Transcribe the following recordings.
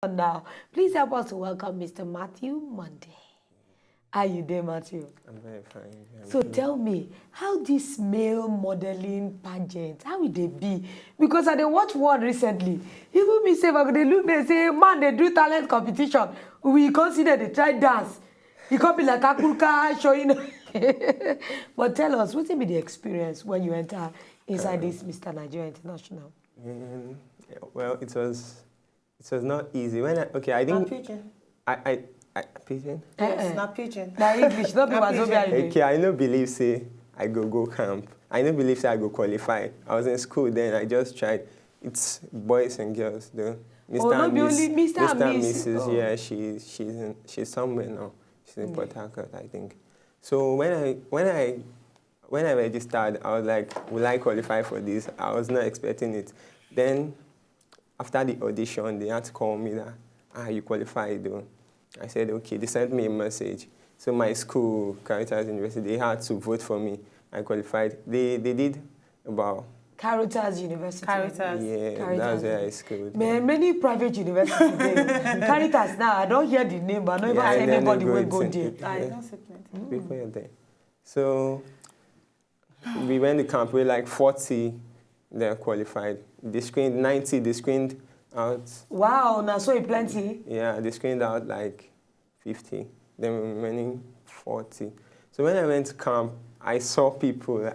Now, please help us to welcome Mr. Matthew Monday. How you doing, Matthew? I'm very fine. So tell me, how this male modeling pageant, how will they be? Because I dey watch one recently. Even me say, if they look, they say, man, they do talent competition. We consider they try dance. It could be like Akulka showing. But tell us, what will be the experience when you enter inside this Mr. Nigeria International? Well, it was not easy. When I Not think pigeon. I pigeon. Yes, not pigeon. Now English, not be Not Wazobia. Okay, I no believe say I go camp. I no believe say I go qualify. I was in school then. I just tried. It's boys and girls though. Oh, not be only Mr. and Mr. and Miss. Mrs. Oh. Yeah, she's somewhere now. She's in Port Harcourt, I think. So when I registered, I was like, will I qualify for this? I was not expecting it. Then after the audition, they had to call me that, you qualified though. I said, okay. They sent me a message. So my school, Caritas University, they had to vote for me. I qualified. They did about... Caritas University. Caritas. Yeah, Caritas. that's where I schooled. Man, many private universities there. Caritas now, I don't hear the name, but I never Yeah, see I never anybody go will go into- there. I Yeah. don't say plenty. People are there. So we went to camp with like 40 that are qualified. They screened 90, they screened out, Wow, now so plenty. yeah, they screened out like 50, then remaining 40. So when I went to camp, I saw people,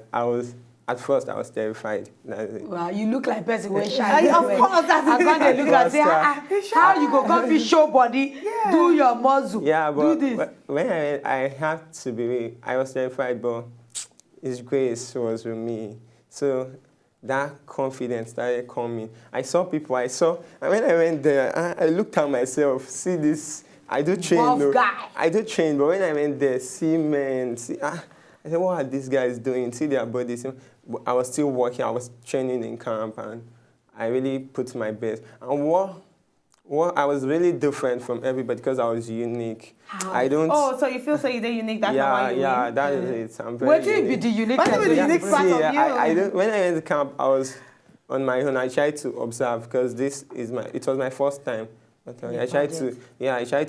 at first I was terrified. Wow, you look like person wey shy. Of course, that's I can't dey look and say, how you go come fit show body, do your muscle, Yeah, do but this. when I went, I had to be, I was terrified, but His grace was with me. So that confidence started coming. I saw people, and when I went there, I looked at myself, see this, I do train. Buff though. guy. I do train, but when I went there, see men, I said, what are these guys doing? See their bodies. I was still working, I was training in camp, and I really put my best. And what I was really different from everybody because I was unique. How? I don't. Oh, so you feel so you're unique, that's not why you win? That is it. I'm very What will be unique. the unique? What will be the unique part of you? I don't, when I went to camp, I was on my own. I tried to observe because it was my first time. But I tried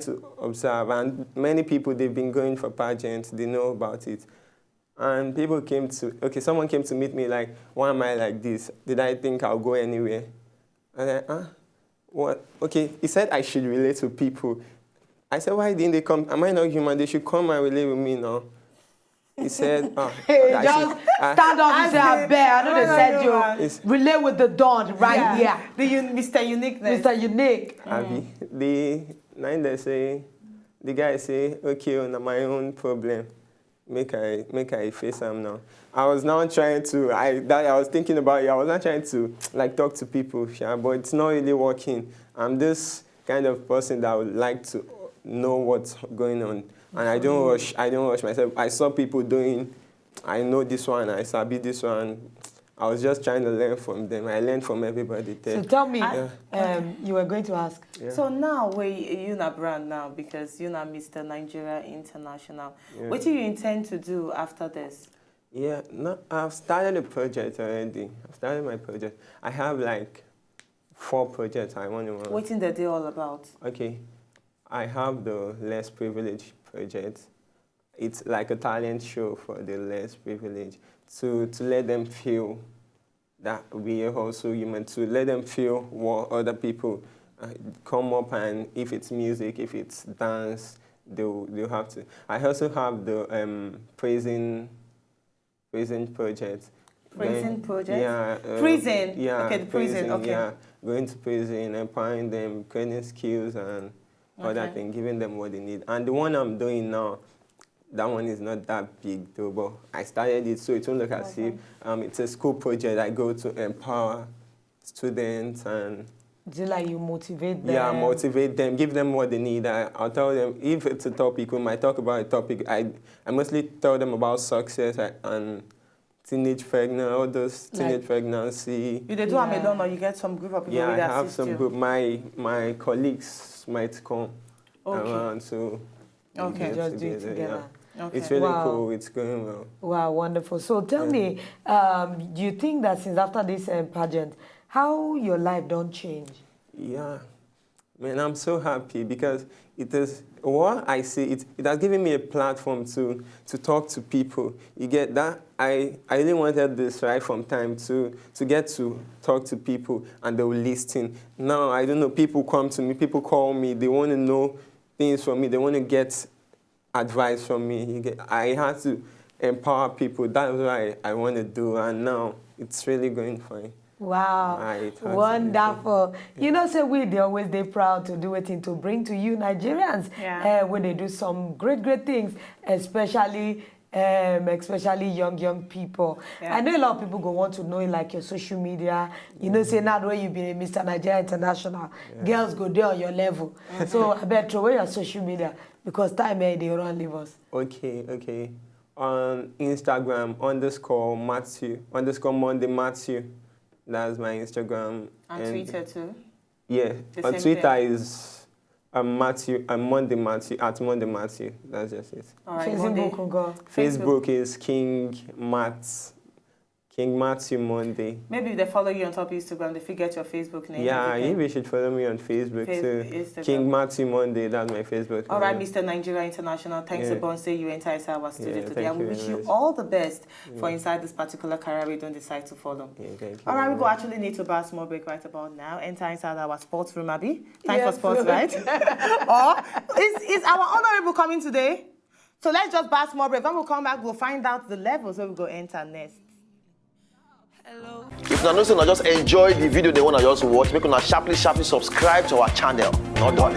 to observe, and many people, they've been going for pageants, they know about it. And someone came to meet me like, why am I like this? Did I think I'll go anywhere? And I, what? Okay, he said I should relate to people. I said, why didn't they come? Am I not human? They should come and relate with me now. He said, Hey, just stand up and say, I bear. I know they said you relate with the dawn right here. Mr. Uniqueness. Mr. Unique. Abby, the guy say, okay, on my own problem. Make I face him now. I was now trying to, I was thinking about it. I was not trying to like talk to people, but it's not really working. I'm this kind of person that would like to know what's going on. And I don't rush myself. I saw people doing, I know this one, I sabi this one. I was just trying to learn from them. I learned from everybody there. So tell me, you were going to ask. Yeah. So now, you're not brand now because you're not Mr. Nigeria International. Yeah. What do you intend to do after this? Yeah, no, I've started a project already. I've started my project. I have like 4 projects I want to run. What's the day all about? Okay, I have the less privileged project. It's like a talent show for the less privileged to let them feel that we are also human, to let them feel what other people come up, and if it's music, if it's dance, they'll have to. I also have the praising project. Prison project? Yeah. Prison? Yeah. Okay, the prison, okay. Yeah, going to prison, empowering them, creating skills and other things, giving them what they need. And the one I'm doing now, that one is not that big though, but I started it, so it won't look as if it's a school project. I go to empower students and Is it like you motivate them? yeah, motivate them, give them what they need. I'll tell them if it's a topic, we might talk about a topic. I mostly tell them about success and teenage pregnancy, all those teenage pregnancy. You do them alone or you get some group of people Yeah, I that have assist some you? group. My colleagues might come around, so Okay. we Just do it together, together. yeah. Okay. It's really Wow. cool. It's going well. Wow, wonderful. So tell me, do you think that since after this pageant, how your life don't change? Yeah, Man, I'm so happy because it is what I see. It has given me a platform to talk to people. You get that? I really wanted this right from time to get to talk to people and they will listen. Now I don't know. People come to me. People call me. They want to know things from me. They want to get advice from me. I had to empower people. That's what I want to do, and now it's really going fine. Wow, Right, wonderful. You know, say they always proud to do it to bring to you Nigerians when they do some great things, especially young people. Yeah. I know a lot of people go want to know like your social media. You know, say now where you be Mr. Nigeria International, girls go there on your level. So I bet throw away your social media because time they run leave us. Okay. On Instagram _Monday Matthew. That's my Instagram. And Twitter too? Yeah. The On same Twitter thing. is Monday Matthew @MondayMatthew. That's just it. All right, Facebook is King Matthew Monday. Maybe if they follow you on top of Instagram, they forget your Facebook name. Yeah, you should follow me on Facebook too. Instagram. King Matthew Monday, that's my Facebook. All right, Mr. Nigeria International, thanks a bunch that you enter our studio today. And we wish you all the best for inside this particular career we don't decide to follow. Yeah, thank you. All right, we will actually need to buy a small break right about now. Enter inside our sports room, Abby. Time for sports, right? Or is our honorable coming today? So let's just buy a small break. When we come back, we'll find out the levels where we go enter next. If you are not just enjoy the video they want to just watch, make una sharply subscribe to our channel. Not done.